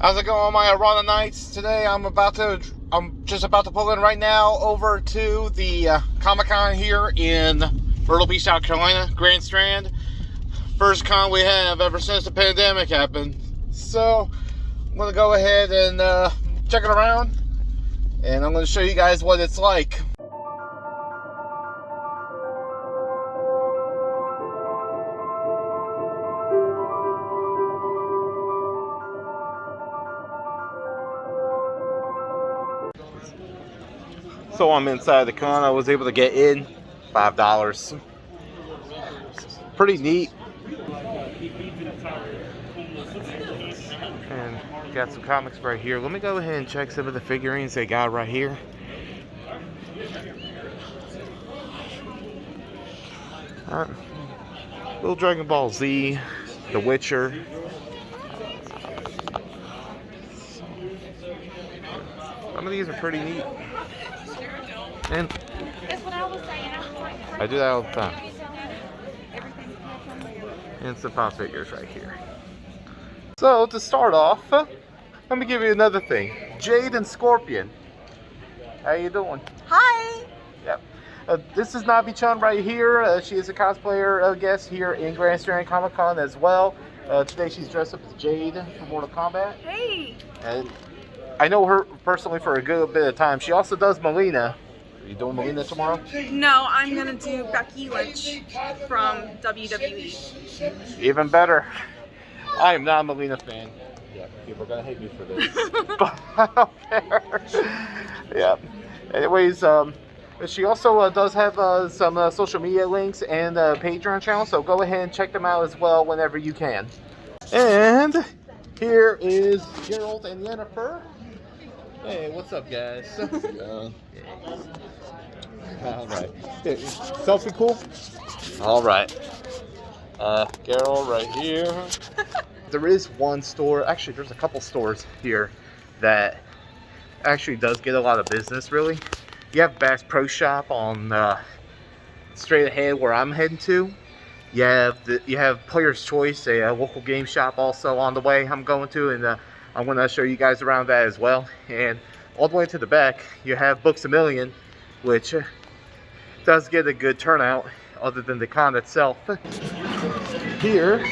How's it going on my Roland nights? Today I'm just about to pull in right now over to the Comic-Con here in Myrtle Beach, South Carolina, Grand Strand. First con we have ever since the pandemic happened. So I'm gonna go ahead and check it around, and I'm gonna show you guys what it's like. So I'm inside the con. I was able to get in, $5. Pretty neat. And got some comics right here. Let me go ahead and check some of the figurines they got right here. Little Dragon Ball Z, The Witcher. Some of these are pretty neat. And I do that all the time. And some pop figures right here. So to start off, let me give you another thing. Jade and Scorpion. How you doing? Hi. Yep. This is Navi-Chan right here. She is a cosplayer guest here in Grand Strand Comic Con as well. Today she's dressed up as Jade from Mortal Kombat. Hey. And I know her personally for a good bit of time. She also does Melina. Are you doing Melina tomorrow? No, I'm gonna do Becky Lynch from WWE. Even better. I am not a Melina fan. Yeah, people are gonna hate me for this, but I don't care. Yeah. Anyways, she also does have some social media links and a Patreon channel, so go ahead and check them out as well whenever you can. And here is Gerald and Yennefer. Hey, what's up, guys? All right. Selfie cool? All right. Gerald right here. There is one store, actually there's a couple stores here that actually does get a lot of business, really. You have Bass Pro Shop on straight ahead where I'm heading to. You have Player's Choice, a local game shop also on the way I'm going to, and I'm going to show you guys around that as well. And all the way to the back, you have Books A Million, which does get a good turnout other than the con itself. Here, you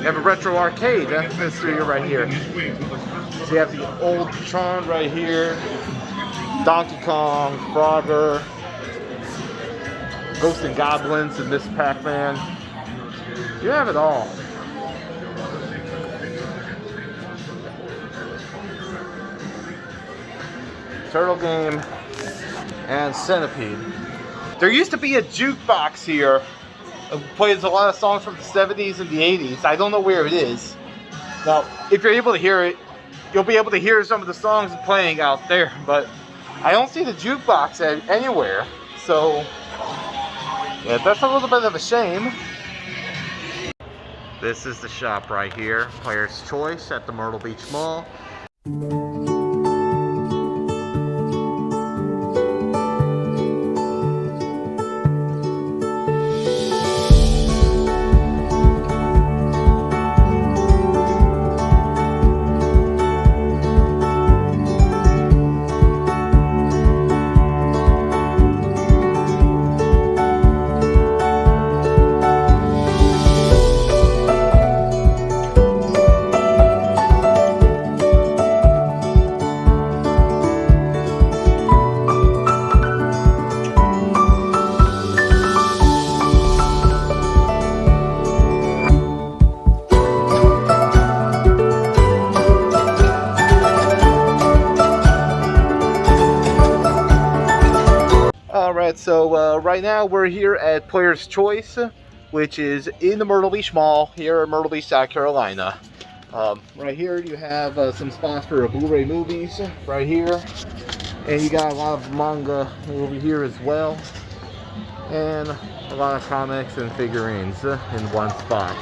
have a retro arcade mystery right here. So you have the old Tron right here, Donkey Kong, Frogger, Ghosts and Goblins, and Miss Pac-Man. You have it all. Turtle Game and Centipede. There used to be a jukebox here. It plays a lot of songs from the 70s and the 80s. I don't know where it is. Now, if you're able to hear it, you'll be able to hear some of the songs playing out there, but I don't see the jukebox anywhere. So, yeah, that's a little bit of a shame. This is the shop right here, Player's Choice at the Myrtle Beach Mall. Alright, so right now we're here at Player's Choice, which is in the Myrtle Beach Mall here in Myrtle Beach, South Carolina. Right here you have some spots for Blu-ray movies right here, and you got a lot of manga over here as well, and a lot of comics and figurines in one spot.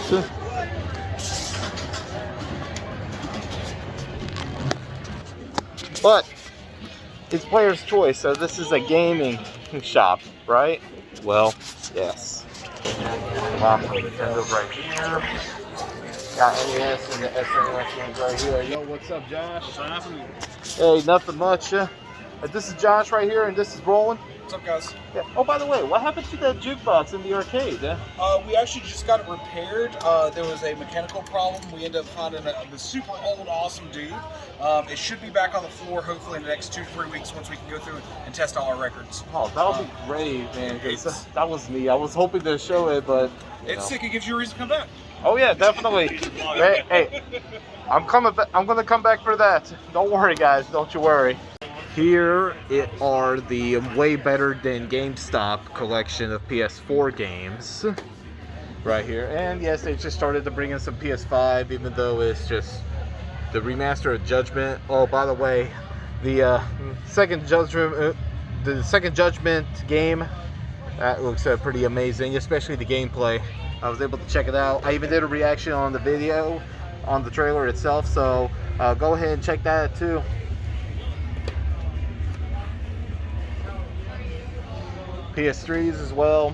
But it's Player's Choice, so this is a gaming shop, right? Well, yes. Nintendo right here. Got NES and the SNES games right here. Yo, what's up, Josh? What's happening? Hey, nothing much. This is Josh right here, and this is Roland. What's up, guys? Yeah. Oh, by the way, what happened to that jukebox in the arcade? We actually just got it repaired. There was a mechanical problem. We ended up finding the super old, awesome dude. It should be back on the floor hopefully in the next 2 to 3 weeks once we can go through and test all our records. Oh, that would be great, man. 'Cause that was me. I was hoping to show it, but it's sick. It gives you a reason to come back. Oh yeah, definitely. hey, I'm coming. I'm gonna come back for that. Don't worry, guys. Don't you worry. Here it are the way better than GameStop collection of PS4 games. Right here, and yes, they just started to bring in some PS5, even though it's just the remaster of Judgment. Oh, by the way, the second Judgment game, that looks pretty amazing, especially the gameplay. I was able to check it out. I even did a reaction on the video, on the trailer itself, so go ahead and check that too. PS3s as well,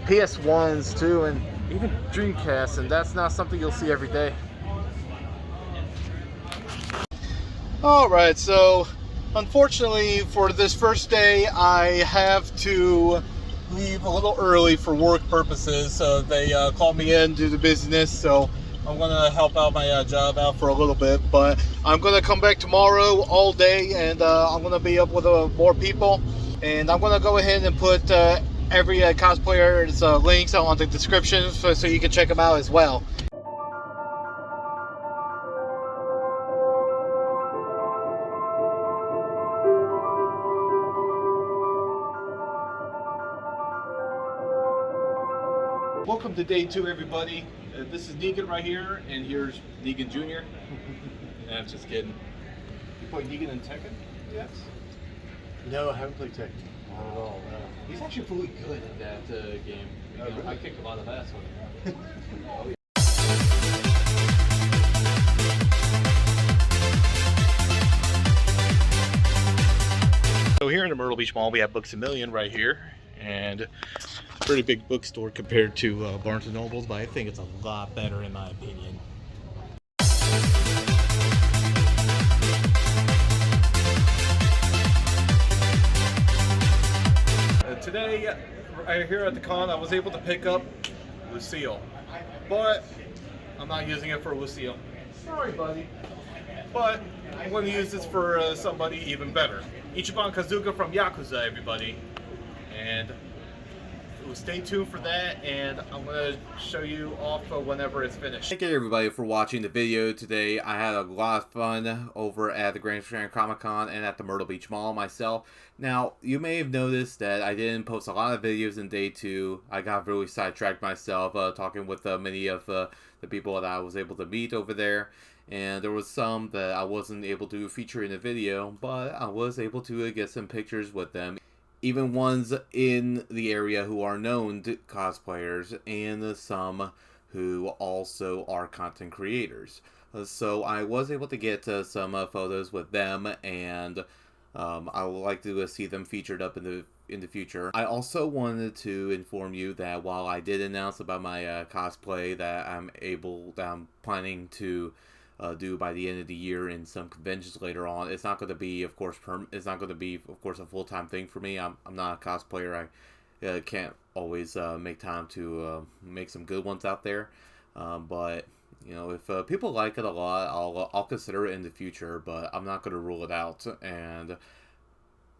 PS1s too, and even Dreamcast, and that's not something you'll see every day. Alright, so unfortunately for this first day I have to leave a little early for work purposes. So they called me in to do the business, so I'm gonna help out my job out for a little bit, but I'm gonna come back tomorrow all day, and I'm gonna be up with more people, and I'm gonna go ahead and put every cosplayer's links on the description so you can check them out as well. Welcome to day 2, everybody. This is Negan right here, and here's Negan Jr. Nah, I'm just kidding. You played Negan in Tekken? Yes. No, I haven't played Tekken. Not at all. No. He's actually really good at that game. Oh, really? I kicked a lot of ass with him. Oh, yeah. So here in the Myrtle Beach Mall, we have Books A Million right here, and pretty big bookstore compared to Barnes & Nobles, but I think it's a lot better in my opinion. Today, right here at the con, I was able to pick up Lucille, but I'm not using it for Lucille. Sorry, buddy. But I'm going to use this for somebody even better. Ichiban Kazuka from Yakuza, everybody. And stay tuned for that, and I'm going to show you off whenever it's finished. Thank you everybody for watching the video today. I had a lot of fun over at the Grand Strand Comic-Con and at the Myrtle Beach Mall myself. Now, you may have noticed that I didn't post a lot of videos in day 2. I got really sidetracked myself talking with many of the people that I was able to meet over there. And there was some that I wasn't able to feature in the video, but I was able to get some pictures with them. Even ones in the area who are known cosplayers, and some who also are content creators. So I was able to get some photos with them, and I would like to see them featured up in the future. I also wanted to inform you that while I did announce about my cosplay that I'm planning to do by the end of the year in some conventions later on, it's not going to be, of course, a full-time thing for me. I'm not a cosplayer. I can't always make time to make some good ones out there. But you know, if people like it a lot, I'll consider it in the future. But I'm not going to rule it out, and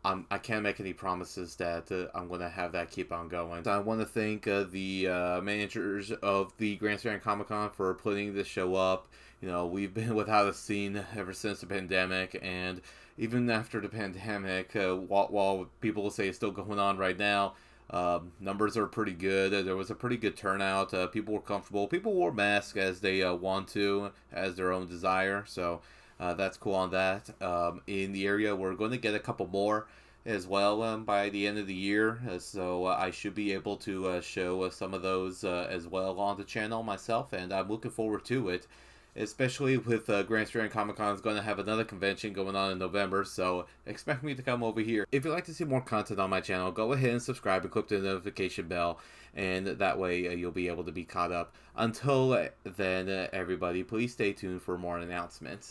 I can't make any promises that I'm going to have that keep on going. I want to thank the managers of the Grand Strand Comic-Con for putting this show up. You know, we've been without a scene ever since the pandemic, and even after the pandemic, while people will say it's still going on right now, numbers are pretty good. There was a pretty good turnout. People were comfortable. People wore masks as they want to, as their own desire. So that's cool on that. In the area, we're going to get a couple more as well by the end of the year. So I should be able to show some of those as well on the channel myself, and I'm looking forward to it. especially with Grand Strand Comic Con is going to have another convention going on in November, so expect me to come over here. If you'd like to see more content on my channel, go ahead and subscribe and click the notification bell, and that way you'll be able to be caught up. Until then, everybody, please stay tuned for more announcements.